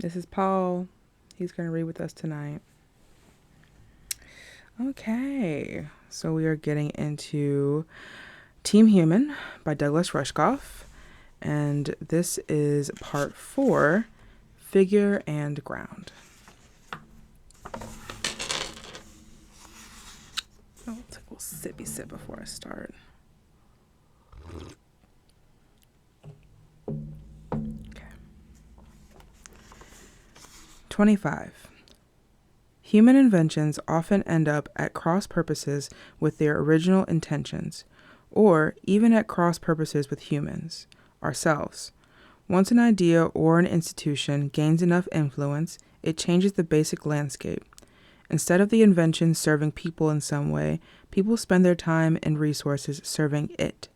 This is Paul. He's going to read with us tonight. Okay, so we are getting into Team Human by Douglas Rushkoff, and this is part 4, Figure and Ground. I'll take a little sippy sip before I start. Okay. 25. Human inventions often end up at cross purposes with their original intentions, or even at cross purposes with humans, ourselves. Once an idea or an institution gains enough influence, it changes the basic landscape. Instead of the invention serving people in some way, people spend their time and resources serving it.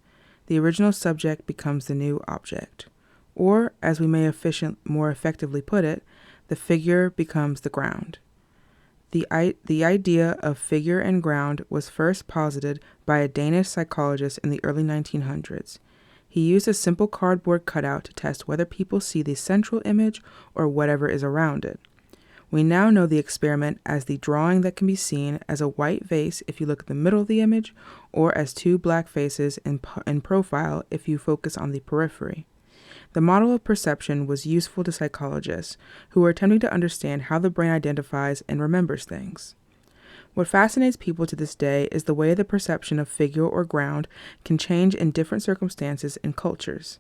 The original subject becomes the new object. Or, as we may more effectively put it, the figure becomes the ground. The idea of figure and ground was first posited by a Danish psychologist in the early 1900s. He used a simple cardboard cutout to test whether people see the central image or whatever is around it. We now know the experiment as the drawing that can be seen as a white vase if you look at the middle of the image, or as two black faces in profile if you focus on the periphery. The model of perception was useful to psychologists who were attempting to understand how the brain identifies and remembers things. What fascinates people to this day is the way the perception of figure or ground can change in different circumstances and cultures.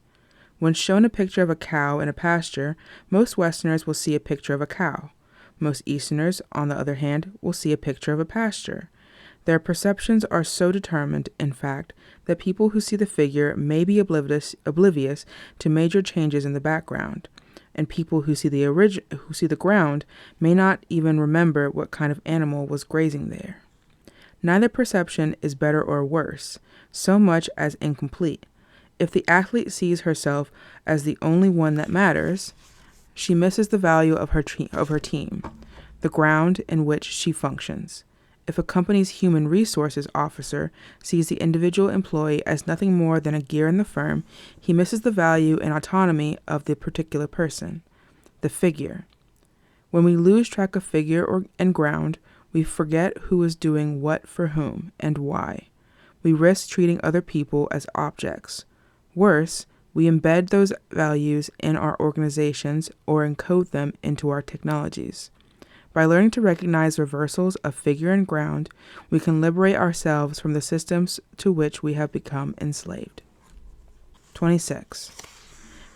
When shown a picture of a cow in a pasture, most Westerners will see a picture of a cow. Most Easterners, on the other hand, will see a picture of a pasture. Their perceptions are so determined, in fact, that people who see the figure may be oblivious to major changes in the background, and people who see the ground may not even remember what kind of animal was grazing there. Neither perception is better or worse, so much as incomplete. If the athlete sees herself as the only one that matters, she misses the value of her team, the ground in which she functions. If a company's human resources officer sees the individual employee as nothing more than a gear in the firm, he misses the value and autonomy of the particular person, the figure. When we lose track of figure and ground, we forget who is doing what for whom and why. We risk treating other people as objects. Worse, we embed those values in our organizations or encode them into our technologies. By learning to recognize reversals of figure and ground, we can liberate ourselves from the systems to which we have become enslaved. 26.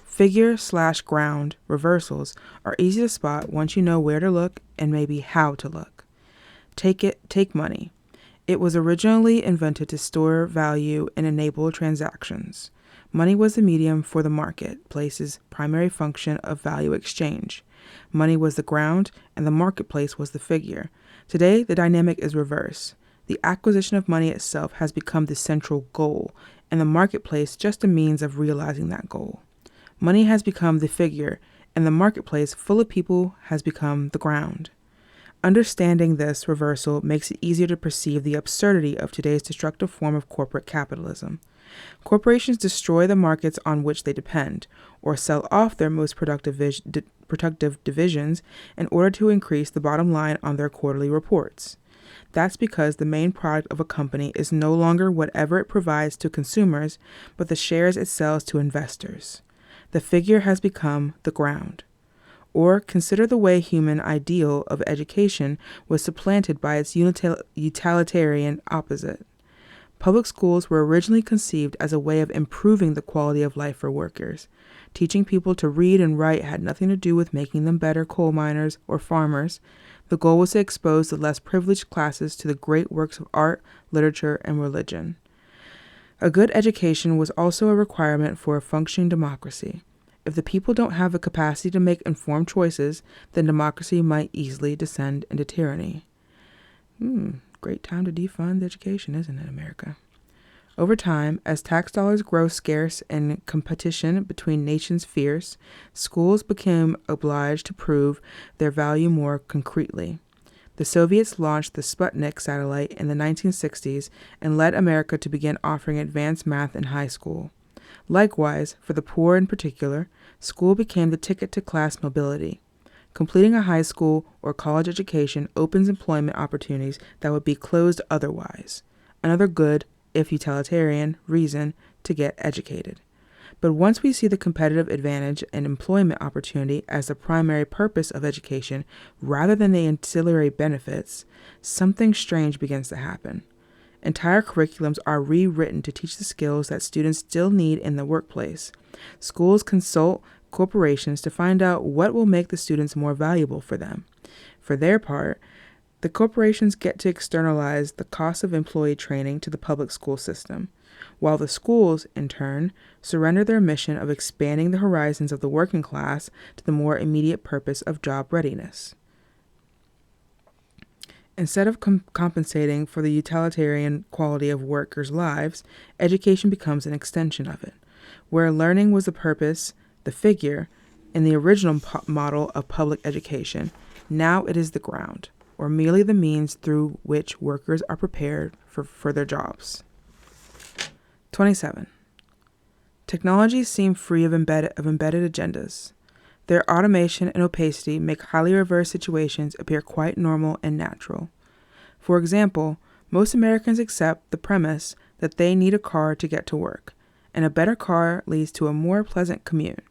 Figure/ground reversals are easy to spot once you know where to look and maybe how to look. Take money. It was originally invented to store value and enable transactions. Money was the medium for the marketplace's primary function of value exchange. Money was the ground, and the marketplace was the figure. Today, the dynamic is reverse. The acquisition of money itself has become the central goal, and the marketplace just a means of realizing that goal. Money has become the figure, and the marketplace full of people has become the ground. Understanding this reversal makes it easier to perceive the absurdity of today's destructive form of corporate capitalism. Corporations destroy the markets on which they depend, or sell off their most productive divisions in order to increase the bottom line on their quarterly reports. That's because the main product of a company is no longer whatever it provides to consumers, but the shares it sells to investors. The figure has become the ground. Or consider the way human ideal of education was supplanted by its utilitarian opposite. Public schools were originally conceived as a way of improving the quality of life for workers. Teaching people to read and write had nothing to do with making them better coal miners or farmers. The goal was to expose the less privileged classes to the great works of art, literature, and religion. A good education was also a requirement for a functioning democracy. If the people don't have the capacity to make informed choices, then democracy might easily descend into tyranny. Great time to defund education, isn't it, America? Over time, as tax dollars grow scarce and competition between nations fierce, schools became obliged to prove their value more concretely. The Soviets launched the Sputnik satellite in the 1960s and led America to begin offering advanced math in high school. Likewise, for the poor in particular, school became the ticket to class mobility. Completing a high school or college education opens employment opportunities that would be closed otherwise. Another good, if utilitarian, reason to get educated. But once we see the competitive advantage and employment opportunity as the primary purpose of education rather than the ancillary benefits, something strange begins to happen. Entire curriculums are rewritten to teach the skills that students still need in the workplace. Schools consult corporations to find out what will make the students more valuable for them. For their part, the corporations get to externalize the cost of employee training to the public school system, while the schools, in turn, surrender their mission of expanding the horizons of the working class to the more immediate purpose of job readiness. Instead of compensating for the utilitarian quality of workers' lives, education becomes an extension of it. Where learning was the purpose, the figure, in the original model of public education, now it is the ground, or merely the means through which workers are prepared for their jobs. 27. Technologies seem free of embedded agendas. Their automation and opacity make highly reversed situations appear quite normal and natural. For example, most Americans accept the premise that they need a car to get to work, and a better car leads to a more pleasant commute.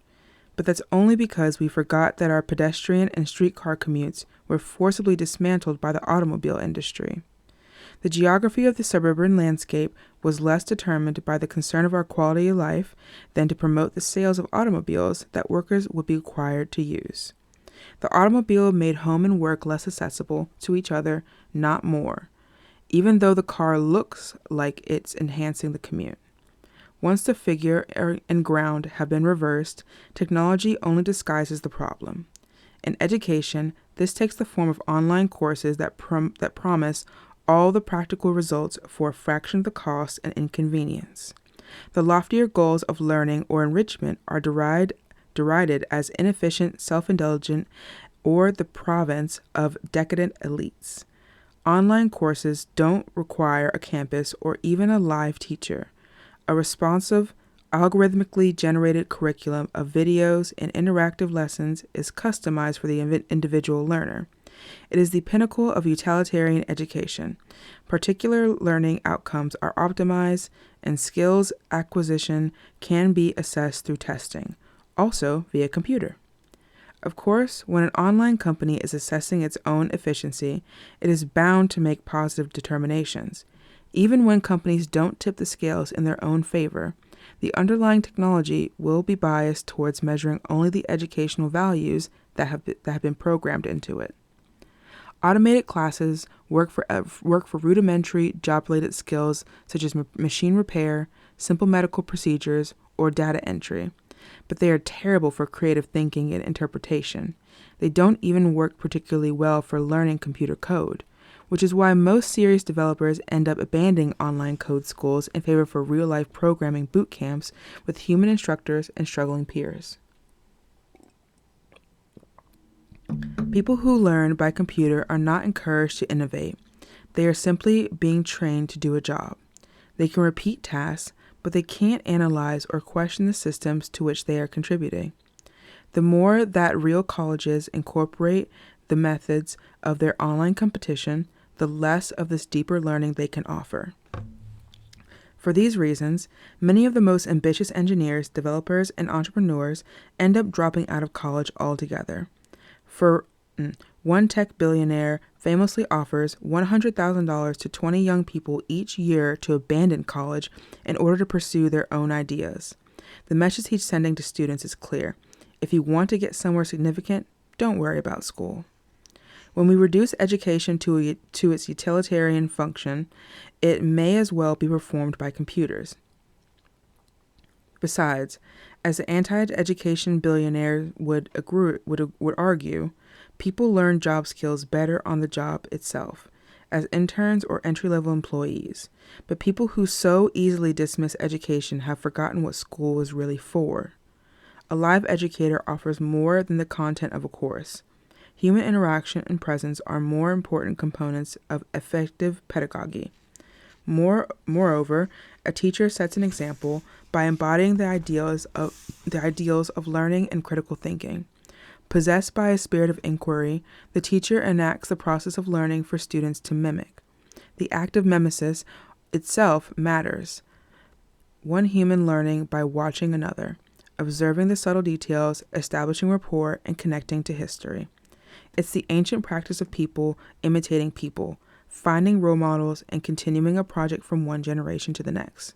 But that's only because we forgot that our pedestrian and streetcar commutes were forcibly dismantled by the automobile industry. The geography of the suburban landscape was less determined by the concern of our quality of life than to promote the sales of automobiles that workers would be required to use. The automobile made home and work less accessible to each other, not more, even though the car looks like it's enhancing the commute. Once the figure and ground have been reversed, technology only disguises the problem. In education, this takes the form of online courses that promise all the practical results for a fraction of the cost and inconvenience. The loftier goals of learning or enrichment are derided as inefficient, self-indulgent, or the province of decadent elites. Online courses don't require a campus or even a live teacher. A responsive, algorithmically generated curriculum of videos and interactive lessons is customized for the individual learner. It is the pinnacle of utilitarian education. Particular learning outcomes are optimized, and skills acquisition can be assessed through testing, also via computer. Of course, when an online company is assessing its own efficiency, it is bound to make positive determinations. Even when companies don't tip the scales in their own favor, the underlying technology will be biased towards measuring only the educational values that have been programmed into it. Automated classes work for rudimentary job-related skills such as machine repair, simple medical procedures, or data entry, but they are terrible for creative thinking and interpretation. They don't even work particularly well for learning computer code, which is why most serious developers end up abandoning online code schools in favor for real-life programming boot camps with human instructors and struggling peers. People who learn by computer are not encouraged to innovate. They are simply being trained to do a job. They can repeat tasks, but they can't analyze or question the systems to which they are contributing. The more that real colleges incorporate the methods of their online competition, the less of this deeper learning they can offer. For these reasons, many of the most ambitious engineers, developers, and entrepreneurs end up dropping out of college altogether. One tech billionaire famously offers $100,000 to 20 young people each year to abandon college in order to pursue their own ideas. The message he's sending to students is clear. If you want to get somewhere significant, don't worry about school. When we reduce education to its utilitarian function, it may as well be performed by computers. Besides, as the anti-education billionaire would argue, people learn job skills better on the job itself, as interns or entry-level employees. But people who so easily dismiss education have forgotten what school is really for. A live educator offers more than the content of a course. Human interaction and presence are more important components of effective pedagogy. Moreover, a teacher sets an example by embodying the ideals of learning and critical thinking. Possessed by a spirit of inquiry, the teacher enacts the process of learning for students to mimic. The act of mimesis itself matters. One human learning by watching another, observing the subtle details, establishing rapport, and connecting to history. It's the ancient practice of people imitating people, finding role models, and continuing a project from one generation to the next.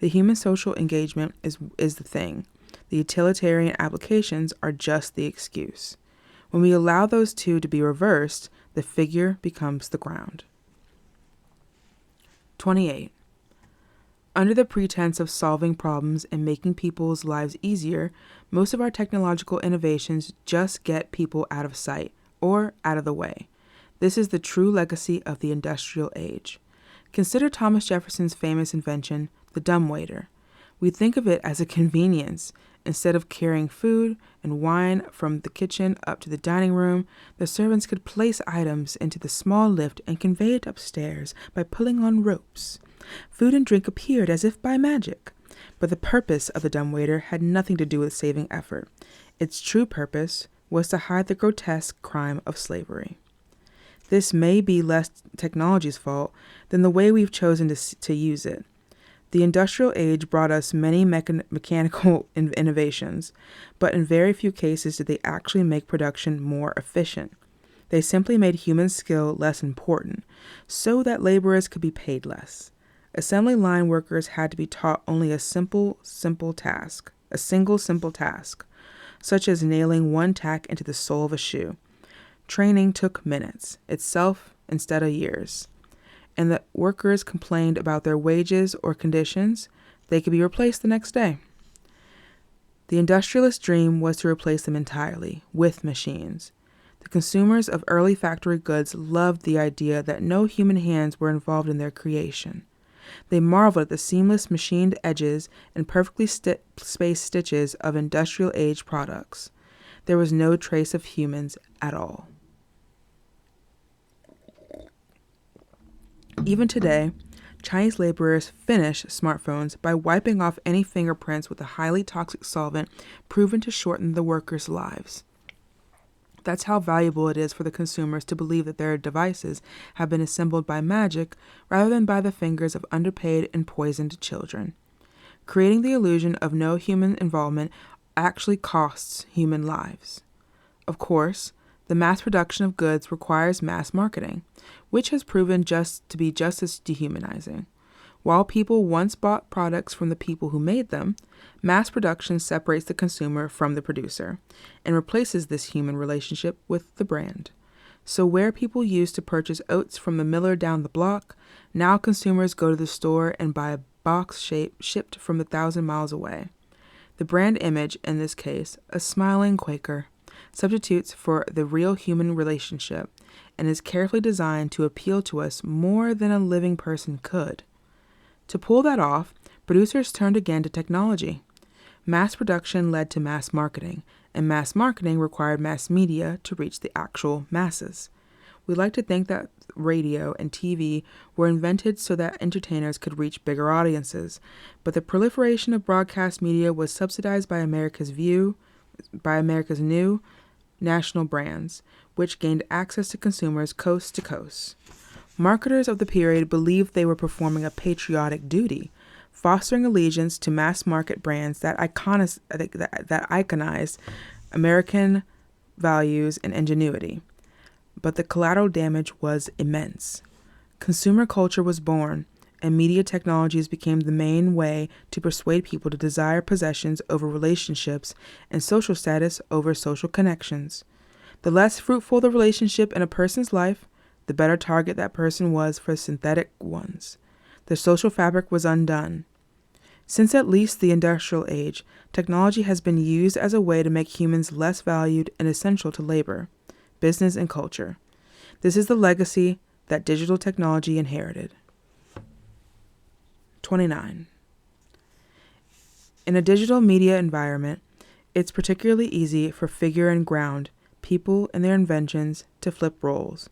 The human social engagement is the thing. The utilitarian applications are just the excuse. When we allow those two to be reversed, the figure becomes the ground. 28. Under the pretense of solving problems and making people's lives easier, most of our technological innovations just get people out of sight or out of the way. This is the true legacy of the industrial age. Consider Thomas Jefferson's famous invention, the dumbwaiter. We think of it as a convenience. Instead of carrying food and wine from the kitchen up to the dining room, the servants could place items into the small lift and convey it upstairs by pulling on ropes. Food and drink appeared as if by magic. But the purpose of the dumbwaiter had nothing to do with saving effort. Its true purpose was to hide the grotesque crime of slavery. This may be less technology's fault than the way we've chosen to use it. The industrial age brought us many mechanical innovations, but in very few cases did they actually make production more efficient. They simply made human skill less important, so that laborers could be paid less. Assembly line workers had to be taught only a single simple task, such as nailing one tack into the sole of a shoe. Training took minutes, itself instead of years. And the workers complained about their wages or conditions, they could be replaced the next day. The industrialist dream was to replace them entirely, with machines. The consumers of early factory goods loved the idea that no human hands were involved in their creation. They marveled at the seamless machined edges and perfectly spaced stitches of industrial age products. There was no trace of humans at all. Even today, Chinese laborers finish smartphones by wiping off any fingerprints with a highly toxic solvent proven to shorten the workers' lives. That's how valuable it is for the consumers to believe that their devices have been assembled by magic rather than by the fingers of underpaid and poisoned children. Creating the illusion of no human involvement actually costs human lives. Of course, the mass production of goods requires mass marketing, which has proven to be just as dehumanizing. While people once bought products from the people who made them, mass production separates the consumer from the producer and replaces this human relationship with the brand. So where people used to purchase oats from the miller down the block, now consumers go to the store and buy a box shipped from 1,000 miles away. The brand image, in this case, a smiling Quaker, substitutes for the real human relationship and is carefully designed to appeal to us more than a living person could. To pull that off, producers turned again to technology. Mass production led to mass marketing, and mass marketing required mass media to reach the actual masses. We like to think that radio and TV were invented so that entertainers could reach bigger audiences, but the proliferation of broadcast media was subsidized by America's new national brands, which gained access to consumers coast to coast. Marketers of the period believed they were performing a patriotic duty, fostering allegiance to mass market brands that iconized American values and ingenuity. But the collateral damage was immense. Consumer culture was born, and media technologies became the main way to persuade people to desire possessions over relationships and social status over social connections. The less fruitful the relationship in a person's life, the better target that person was for synthetic ones. The social fabric was undone. Since at least the industrial age, technology has been used as a way to make humans less valued and essential to labor, business, and culture. This is the legacy that digital technology inherited. 29. In a digital media environment, it's particularly easy for figure and ground, people and their inventions, to flip roles.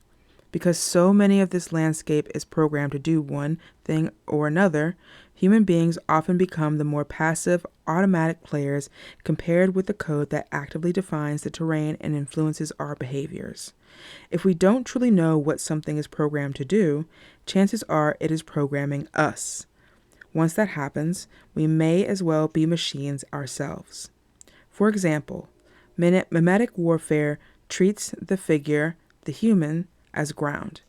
Because so many of this landscape is programmed to do one thing or another, human beings often become the more passive, automatic players compared with the code that actively defines the terrain and influences our behaviors. If we don't truly know what something is programmed to do, chances are it is programming us. Once that happens, we may as well be machines ourselves. For example, Memetic warfare treats the figure, the human, as ground.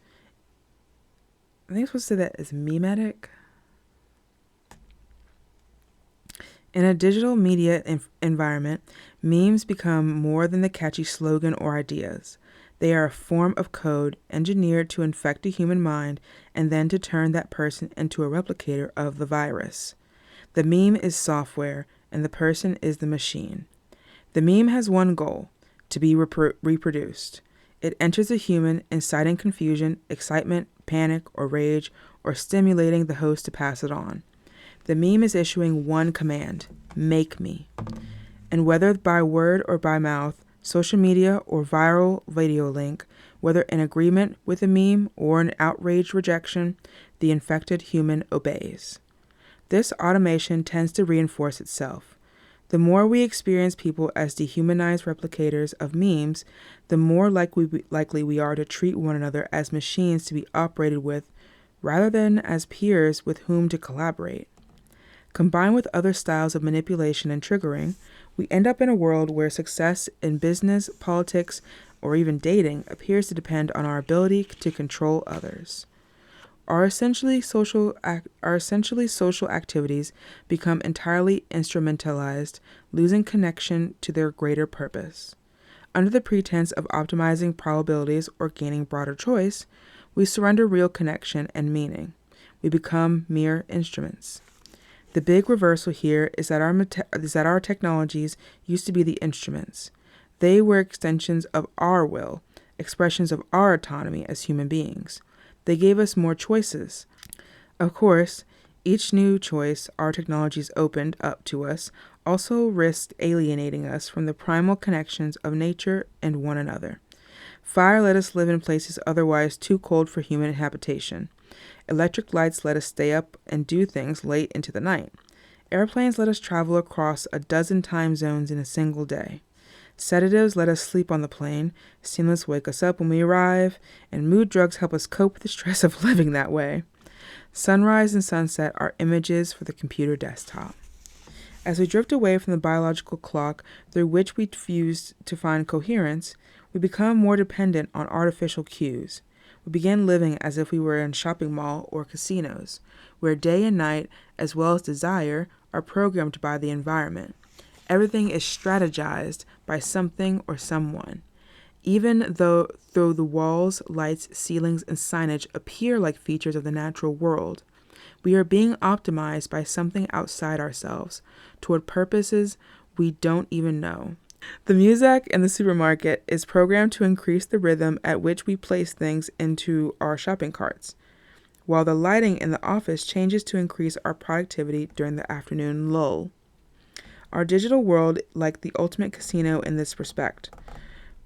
I think I'm supposed to say that as memetic. In a digital media environment, memes become more than the catchy slogan or ideas. They are a form of code engineered to infect a human mind and then to turn that person into a replicator of the virus. The meme is software, and the person is the machine. The meme has one goal: to be reproduced. It enters a human, inciting confusion, excitement, panic, or rage, or stimulating the host to pass it on. The meme is issuing one command: make me. And whether by word or by mouth, social media or viral video link, whether in agreement with a meme or an outraged rejection, the infected human obeys. This automation tends to reinforce itself. The more we experience people as dehumanized replicators of memes, the more likely we are to treat one another as machines to be operated with, rather than as peers with whom to collaborate. Combined with other styles of manipulation and triggering, we end up in a world where success in business, politics, or even dating appears to depend on our ability to control others. Our essentially social activities become entirely instrumentalized, losing connection to their greater purpose. Under the pretense of optimizing probabilities or gaining broader choice, we surrender real connection and meaning. We become mere instruments. The big reversal here is that our technologies used to be the instruments. They were extensions of our will, expressions of our autonomy as human beings. They gave us more choices. Of course, each new choice our technologies opened up to us also risked alienating us from the primal connections of nature and one another. Fire let us live in places otherwise too cold for human habitation. Electric lights let us stay up and do things late into the night. Airplanes let us travel across a dozen time zones in a single day. Sedatives let us sleep on the plane, stimulants wake us up when we arrive, and mood drugs help us cope with the stress of living that way. Sunrise and sunset are images for the computer desktop. As we drift away from the biological clock through which we fuse to find coherence, we become more dependent on artificial cues. We begin living as if we were in a shopping mall or casinos, where day and night, as well as desire, are programmed by the environment. Everything is strategized by something or someone. Even though the walls, lights, ceilings, and signage appear like features of the natural world, we are being optimized by something outside ourselves, toward purposes we don't even know. The music in the supermarket is programmed to increase the rhythm at which we place things into our shopping carts, while the lighting in the office changes to increase our productivity during the afternoon lull. Our digital world like the ultimate casino in this respect.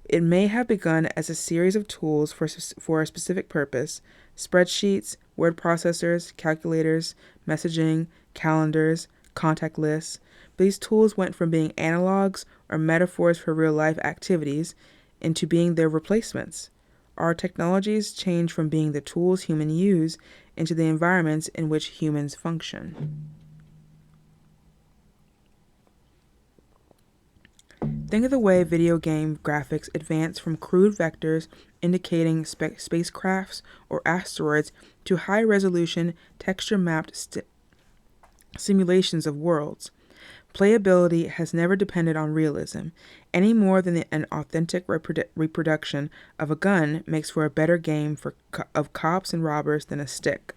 It may have begun as a series of tools for a specific purpose: spreadsheets, word processors, calculators, messaging, calendars, contact lists. But these tools went from being analogs or metaphors for real-life activities into being their replacements. Our technologies change from being the tools humans use into the environments in which humans function. Think of the way video game graphics advance from crude vectors indicating spacecrafts or asteroids to high-resolution, texture-mapped simulations of worlds. Playability has never depended on realism, any more than an authentic reproduction of a gun makes for a better game of cops and robbers than a stick.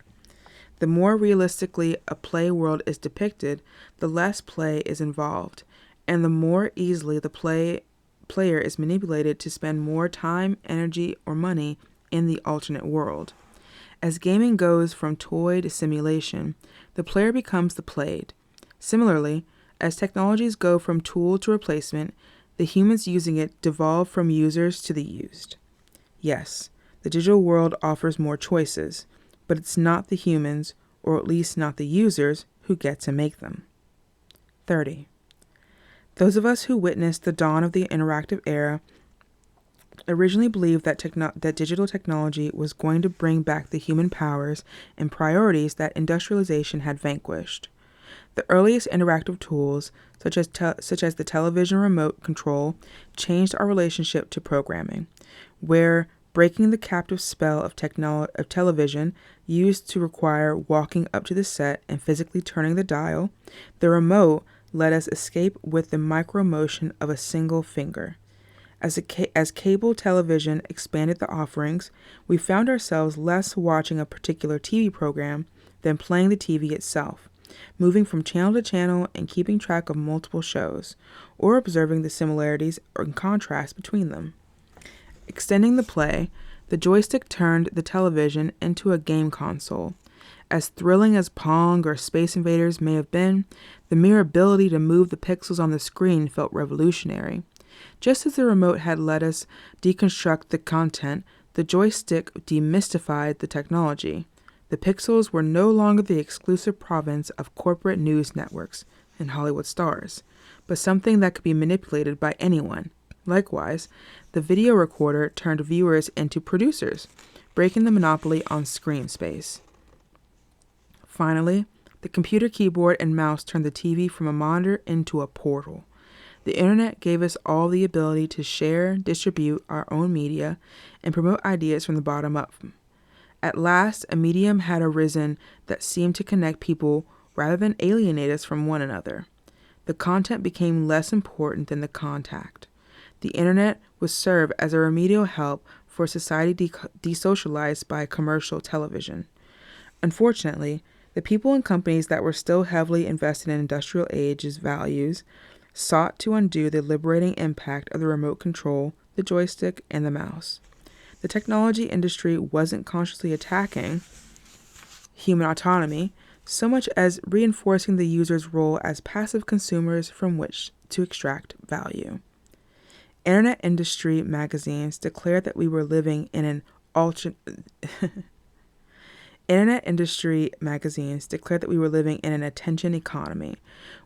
The more realistically a play world is depicted, the less play is involved, and the more easily the player is manipulated to spend more time, energy, or money in the alternate world. As gaming goes from toy to simulation, the player becomes the played. Similarly, as technologies go from tool to replacement, the humans using it devolve from users to the used. Yes, the The digital world offers more choices, but it's not the humans, or at least not the users, who get to make them. 30. Those of us who witnessed the dawn of the interactive era originally believed that digital technology was going to bring back the human powers and priorities that industrialization had vanquished. The earliest interactive tools, such as the television remote control, changed our relationship to programming, where breaking the captive spell of television used to require walking up to the set and physically turning the dial, the remote let us escape with the micro motion of a single finger. As cable television expanded the offerings, we found ourselves less watching a particular TV program than playing the TV itself, moving from channel to channel and keeping track of multiple shows, or observing the similarities and contrasts between them. Extending the play, the joystick turned the television into a game console. As thrilling as Pong or Space Invaders may have been, the mere ability to move the pixels on the screen felt revolutionary. Just as the remote had let us deconstruct the content, the joystick demystified the technology. The pixels were no longer the exclusive province of corporate news networks and Hollywood stars, but something that could be manipulated by anyone. Likewise, the video recorder turned viewers into producers, breaking the monopoly on screen space. Finally, the computer keyboard and mouse turned the TV from a monitor into a portal. The internet gave us all the ability to share, distribute our own media, and promote ideas from the bottom up. At last, a medium had arisen that seemed to connect people rather than alienate us from one another. The content became less important than the contact. The internet would serve as a remedial help for a society desocialized by commercial television. Unfortunately, the people and companies that were still heavily invested in industrial age's values sought to undo the liberating impact of the remote control, the joystick, and the mouse. The technology industry wasn't consciously attacking human autonomy so much as reinforcing the user's role as passive consumers from which to extract value. Internet industry magazines declared that we were living in an attention economy,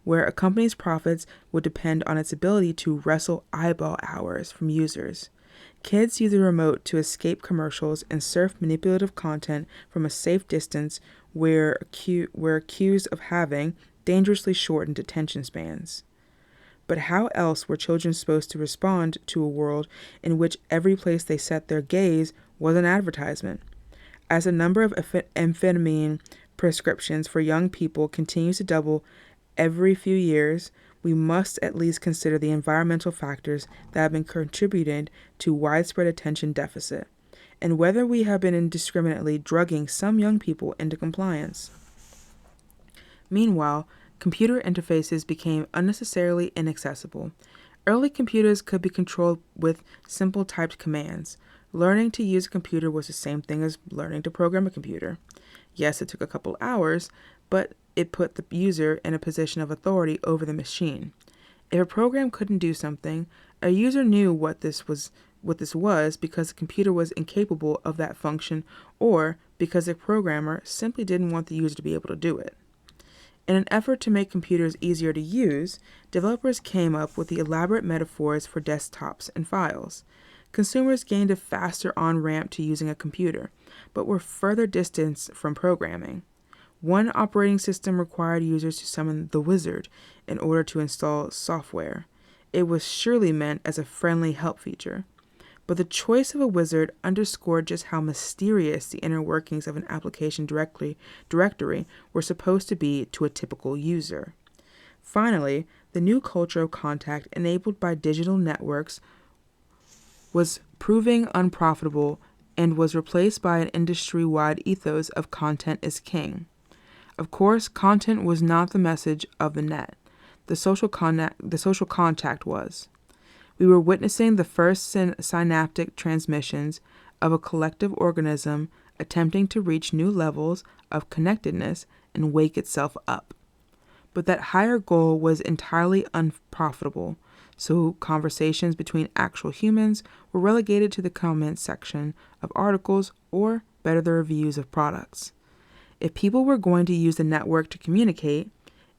where a company's profits would depend on its ability to wrestle eyeball hours from users. Kids use the remote to escape commercials and surf manipulative content from a safe distance where accused of having dangerously shortened attention spans. But how else were children supposed to respond to a world in which every place they set their gaze was an advertisement? As the number of amphetamine prescriptions for young people continues to double every few years, we must at least consider the environmental factors that have been contributed to widespread attention deficit, and whether we have been indiscriminately drugging some young people into compliance. Meanwhile, computer interfaces became unnecessarily inaccessible. Early computers could be controlled with simple typed commands. Learning to use a computer was the same thing as learning to program a computer. Yes, it took a couple hours, but it put the user in a position of authority over the machine. If a program couldn't do something, a user knew what this was because the computer was incapable of that function, or because the programmer simply didn't want the user to be able to do it. In an effort to make computers easier to use, developers came up with the elaborate metaphors for desktops and files. Consumers gained a faster on-ramp to using a computer, but were further distanced from programming. One operating system required users to summon the wizard in order to install software. It was surely meant as a friendly help feature. But the choice of a wizard underscored just how mysterious the inner workings of an application directory were supposed to be to a typical user. Finally, the new culture of contact enabled by digital networks was proving unprofitable and was replaced by an industry-wide ethos of content is king. Of course, content was not the message of the net. The social contact was. We were witnessing the first synaptic transmissions of a collective organism attempting to reach new levels of connectedness and wake itself up. But that higher goal was entirely unprofitable, So conversations between actual humans were relegated to the comments section of articles or better the reviews of products. If people were going to use the network to communicate,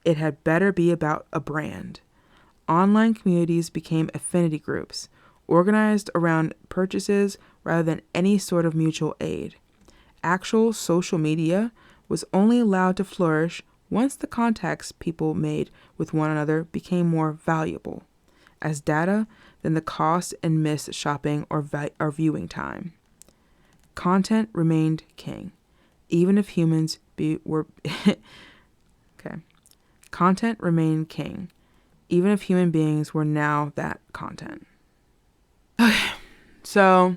it had better be about a brand. Online communities became affinity groups, organized around purchases rather than any sort of mutual aid. Actual social media was only allowed to flourish once the contacts people made with one another became more valuable as data than the cost and missed shopping or viewing time. Content remained king, even if humans were okay. Content remained king, even if human beings were now that content. Okay, so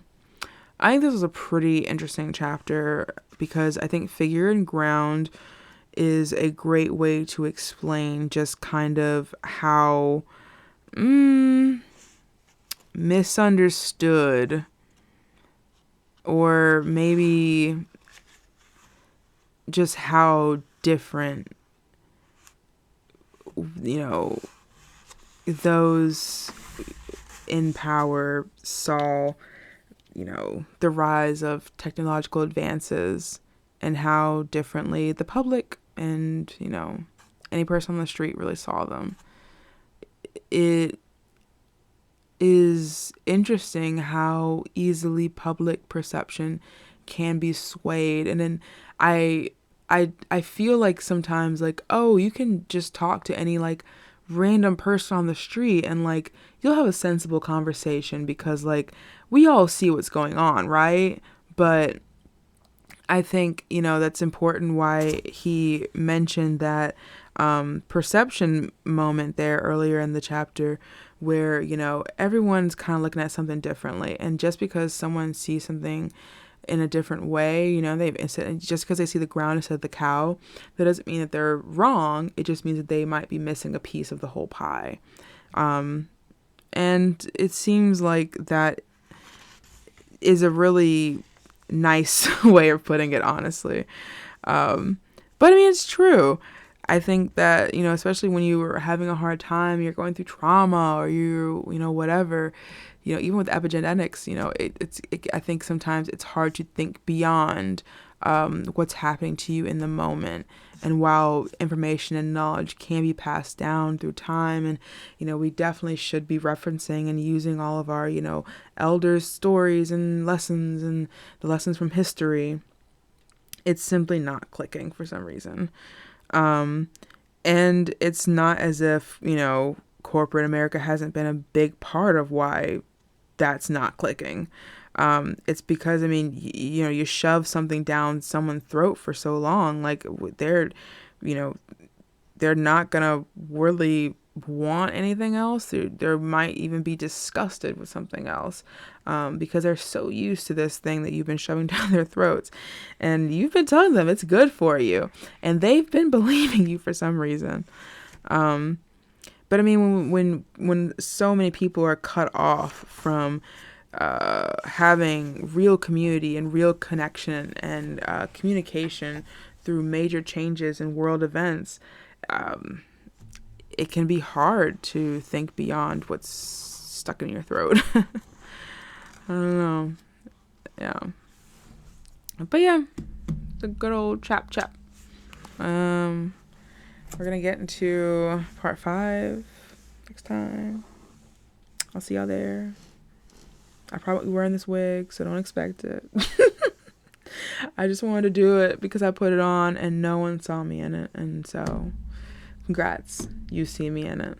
I think this was a pretty interesting chapter because I think figure and ground is a great way to explain just kind of how misunderstood or maybe just how different, those in power saw, the rise of technological advances and how differently the public and, any person on the street really saw them. It is interesting how easily public perception can be swayed. And then I feel like sometimes you can just talk to any random person on the street and you'll have a sensible conversation because we all see what's going on, right? But I think, that's important why he mentioned that perception moment there earlier in the chapter where, everyone's kind of looking at something differently. And just because someone sees something in a different way, just because they see the ground instead of the cow, that doesn't mean that they're wrong. It just means that they might be missing a piece of the whole pie. And it seems like that is a really nice way of putting it, honestly. But I mean, it's true. I think that, especially when you were having a hard time, you're going through trauma or whatever, even with epigenetics, I think sometimes it's hard to think beyond what's happening to you in the moment. And while information and knowledge can be passed down through time, and, we definitely should be referencing and using all of our, elders' stories and lessons and the lessons from history, it's simply not clicking for some reason. And it's not as if, corporate America hasn't been a big part of why that's not clicking. It's because, you shove something down someone's throat for so long, they're not gonna really want anything else. They might even be disgusted with something else, because they're so used to this thing that you've been shoving down their throats, and you've been telling them it's good for you, and they've been believing you for some reason. But when so many people are cut off from having real community and real connection and communication through major changes in world events, it can be hard to think beyond what's stuck in your throat. I don't know. Yeah. But yeah, the good old chap. We're going to get into part 5 next time. I'll see y'all there. I probably wearing this wig, so don't expect it. I just wanted to do it because I put it on and no one saw me in it. And so, congrats. You see me in it.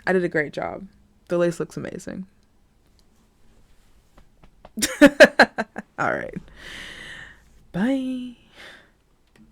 I did a great job. The lace looks amazing. All right. Bye.